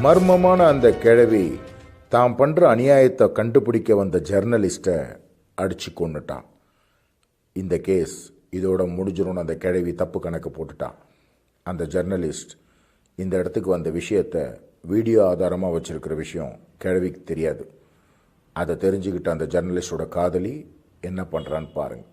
மர்மமான அந்த கிழவி தான் பண்ணுற அநியாயத்தை கண்டுபிடிக்க வந்த ஜர்னலிஸ்ட்டை அடித்து கொண்டுட்டான். இந்த கேஸ் இதோட முடிஞ்சிடும்னு அந்த கிழவி தப்பு கணக்கு போட்டுட்டான். அந்த ஜர்னலிஸ்ட் இந்த இடத்துக்கு வந்த விஷயத்தை வீடியோ ஆதாரமாக வச்சுருக்கிற விஷயம் கிழவிக்கு தெரியாது. அதை தெரிஞ்சுக்கிட்ட அந்த ஜர்னலிஸ்டோட காதலி என்ன பண்ணுறான்னு பாருங்கள்.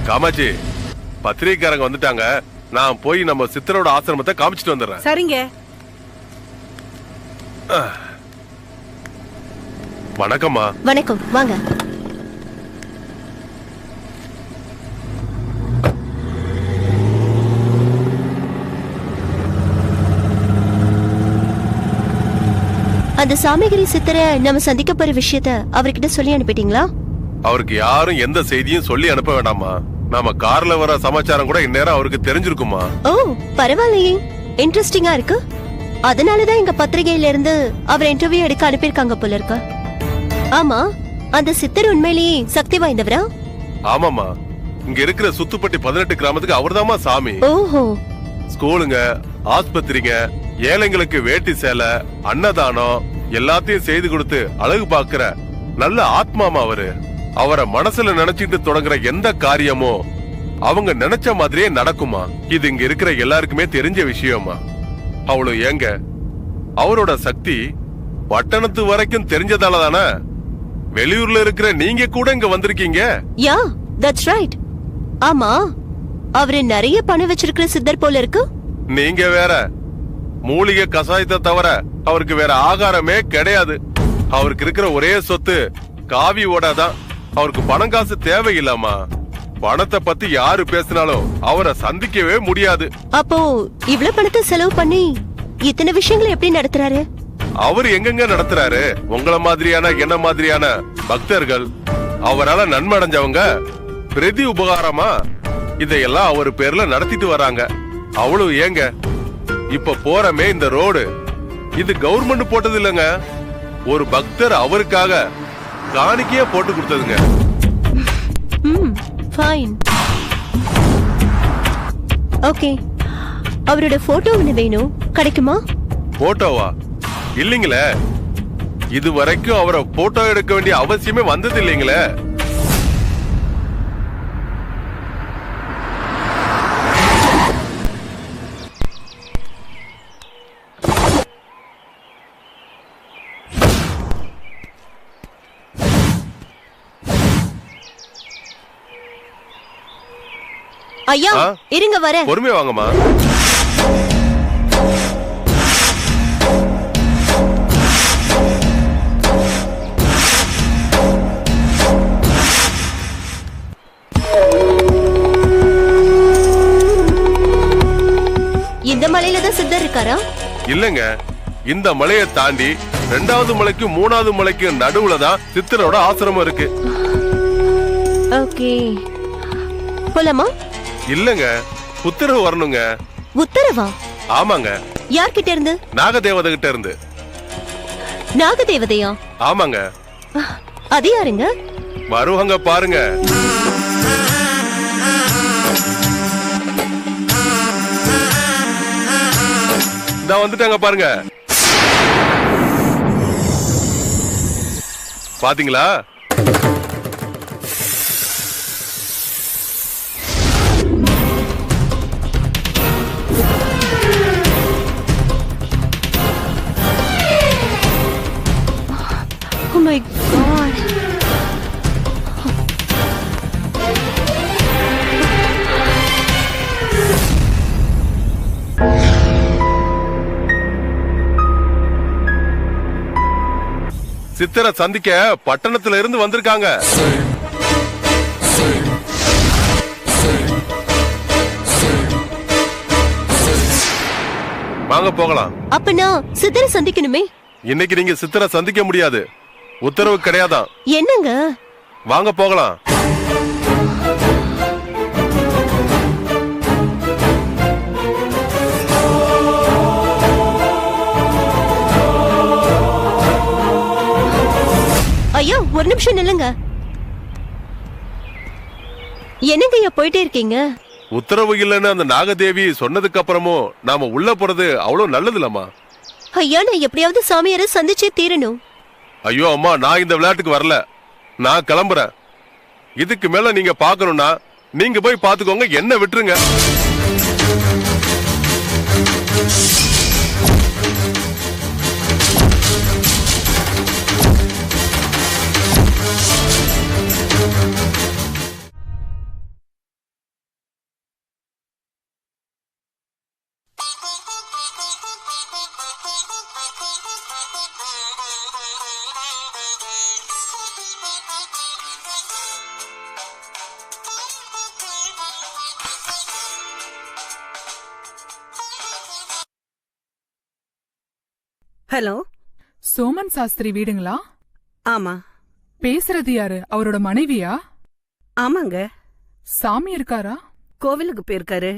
காமாட்சி, பத்திரிகைக்காரங்க வந்துட்டாங்க. நான் போய் நம்ம சித்தரோட ஆசிரமத்தை காமிச்சிட்டு வந்துடுறேன். சரிங்க. வணக்கம்மா. வணக்கம், வாங்க. அந்த சாமிகிரி சித்தரை நம்ம சந்திக்க போற விஷயத்த அவர்கிட்ட சொல்லி அனுப்பிட்டீங்களா? அவருக்கு யாரும் எந்த செய்தியும் சொல்லி அனுப்ப வேண்டாமா. நாம கார்ல வர சமாச்சாரம் கூட இந்நேரம் அவருக்கு தெரிஞ்சிருக்குமா. ஓ, பரவாயில்லையே, இன்ட்ரெஸ்டிங்கா இருக்கு. அதனாலதான் எங்க பத்திரிகையில இருந்து அவர் இன்டர்வியூ எடுக்க அனுப்பியிருக்காங்க போல இருக்கு. ஆமா, அந்த சித்தர் உண்மையிலேயே சக்தி வாய்ந்தவரா? ஆமாமா, இங்க இருக்கிற சுத்துப்பட்டி 18 கிராமத்துக்கு அவர்தாமா சாமி. ஓஹோ. ஸ்கூலுங்க, ஆஸ்பத்திரிங்க, ஏழைங்களுக்கு வேட்டி சேலை, அன்னதானம் எல்லாத்தையும் செய்து கொடுத்து அழகு பாக்குற நல்ல ஆத்மாமா அவரு. அவரை மனசுல நினைச்சிட்டு தொடங்குற எந்த காரியமோ அவங்க நினைச்ச மாதிரியே நடக்குமா. இது இங்க இருக்கிற எல்லாருக்குமே தெரிஞ்ச விஷயமா. அவ்வளவு ஏங்க, அவரோட சக்தி பட்டணத்து வரைக்கும் தெரிஞ்சதால தானே வெளியூர்ல இருக்கிற நீங்க கூட இங்க வந்திருக்கீங்க. யா, தட்ஸ் ரைட். ஆமா, அவரு நிறைய பணம் வச்சிருக்கிற சித்தர் போல இருக்கு. நீங்க வேற, மூலிகை கசாயத்தை தவிர அவருக்கு வேற ஆகாரமே கிடையாது. அவருக்கு இருக்கிற ஒரே சொத்து காவி ஓடாதான். அவருக்கு பணம் காசு தேவையில்லாமா. பணத்தை பத்தி யாரு பேசினாலும் அவரை சந்திக்கவே முடியாது. அப்போ இவ்வளவு பணத்தை செலவு பண்ணி இத்தனை விஷயங்களை எப்படி நடத்துறாரு? அவர் எங்கெங்க நடத்துறாரு? உங்கள மாதிரியான என்ன மாதிரியான பக்தர்கள், அவரால நன்மை அடைஞ்சவங்க பிரதி உபகாரமா இதையெல்லாம் அவர் பேர்ல நடத்திட்டு வராங்க. அவ்வளவு ஏங்க, இப்ப போறமே இந்த ரோடு, இது கவர்மெண்ட் போட்டது இல்லங்க. ஒரு பக்தர் அவருக்காக காணிக்கையா போட்டு கொடுத்ததுங்க. ஃபைன். ஓகே, அவரோட போட்டோ ஒன்னு வேணும், கிடைக்குமா? போட்டோவா? இல்லீங்களே, இது வரைக்கும் அவரை போட்டோ எடுக்க வேண்டிய அவசியமே வந்தது இல்லீங்களே. ஐயா, இருங்க வரேன். பொறுமையா வாங்கம்மா. இந்த மலையில தான் சித்தர் இருக்காரா? இல்லங்க, இந்த மலையை தாண்டி 2வது மலைக்கும் 3வது மலைக்கும் நடுவுல தான் சித்தரோட ஆசிரமம் இருக்கு. ஓகே, போலாமா? இல்லங்க, உத்தரவு வரணுங்க. உத்தரவா? ஆமாங்க. யார்கிட்ட இருந்து? நாகதேவதை கிட்ட இருந்து. நாகதேவதையா? ஆமாங்க. அது யாருங்க? வருவாங்க பாருங்க. நான் வந்துட்டாங்க பாருங்க. பாத்தீங்களா? Oh my God. சித்தரை சந்திக்க பட்டணத்துல இருந்து வந்திருக்காங்க. வாங்க போகலாம். அப்பனா சித்தரை சந்திக்கணுமே. இன்னைக்கு நீங்க சித்தரை சந்திக்க முடியாது, உத்தரவு கிடையாதான். என்னங்க? வாங்க போகலாம். ஐயோ ஒரு நிமிஷம் நில்லுங்க. என்னங்க ஐயா போயிட்டே இருக்கீங்க? உத்தரவு இல்லைன்னு அந்த நாகதேவி சொன்னதுக்கு அப்புறமும் நாம உள்ள போறது அவ்வளவு நல்லது இல்லம்மா. ஐயா நான் எப்படியாவது சாமியாரை சந்திச்சே தீரணும். ஐயோ அம்மா, நான் இந்த விளையாட்டுக்கு வரல, நான் கிளம்புறேன். இதுக்கு மேல நீங்க பாக்கணும்னா நீங்க போய் பாத்துக்கோங்க, என்ன விட்டுருங்க. ஹலோ, சோமன் சாஸ்திரி வீடுங்களா? ஆமா. பேசுறது யாரு? அவரோட மனைவியா? ஆமாங்க. சாமி இருக்காரா? கோவிலுக்கு போயிருக்காரு.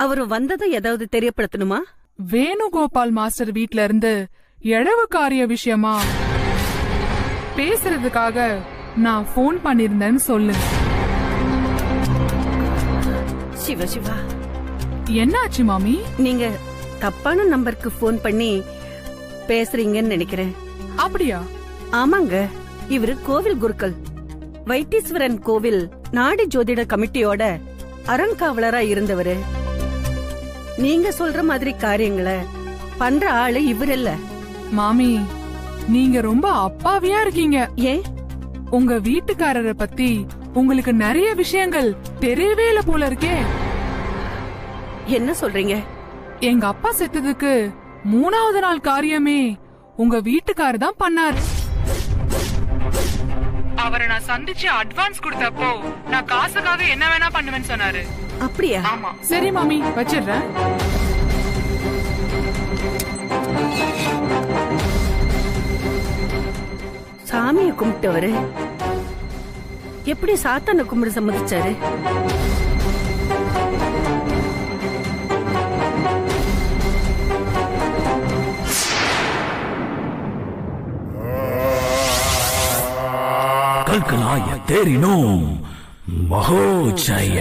அவரு வந்ததும் ஏதாவது தெரியப்படுத்தணுமா? வேணுகோபால் மாஸ்டர் வீட்ல இருந்து எழவு காரிய விஷயமா பேசுறதுக்காக நான் போன் பண்ணிருந்தேன்னு சொல்லுங்க. சிவா சிவா, என்னாச்சு மாமி? நீங்க தப்பான நம்பருக்கு போன் பண்ணி பேசுறீங்கன்னு நினைக்கிறேன். அப்படியா? ஆமாங்க, இவரு கோவில் குருக்கள். வைத்தீஸ்வரன் கோவில் நாடி ஜோதிட கமிட்டியோட அறங்காவலரா இருந்தவரு. நீங்க சொல்ற மாதிரி காரியங்களை பண்ற ஆளு இவர் இல்ல. மாமி, நீங்க ரொம்ப அப்பாவியா இருக்கீங்க. ஏன்? உங்க வீட்டுக்காரரை பத்தி உங்களுக்கு நிறைய விஷயங்கள் தெரியவே இல்ல போல இருக்கே. என்ன சொல்றீங்க? எங்க அப்பா செத்ததுக்கு 3வது நாள் காரியமே உங்க வீட்டுக்காரர் தான் பண்ணாரு. அவரை நான் சந்திச்சு அட்வான்ஸ் கொடுத்தப்போ நான் காசுக்காக என்ன வேணா பண்ணுவேன்னு சொன்னாரு. அப்படியா? ஆமா. சரி மாமி, வச்சிடுறேன். சாமியை கும்பிட்டவரு எப்படி சாத்தான கும்பிட சம்மதிச்சாரு? कल्कनाय तेरिनो महोचय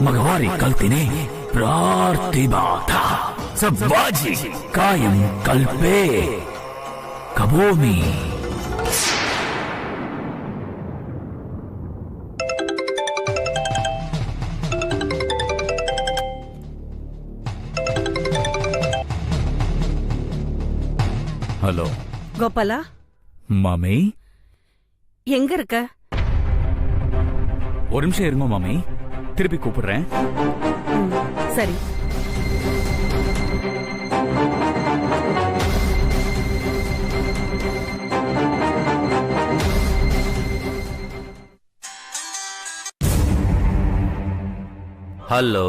मगवारी कल्तिने प्रार्थिबाथा सब्वाजी कायम कल्पे कबोमी. हेलो கோபாலா, मामी, எங்க இருக்க? ஒரு நிமிஷம் இருங்க மாமி, திருப்பி கூப்பிடுறேன். சரி. ஹலோ,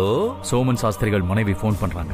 சோமன் சாஸ்திரிகள் மனைவி போன் பண்றாங்க.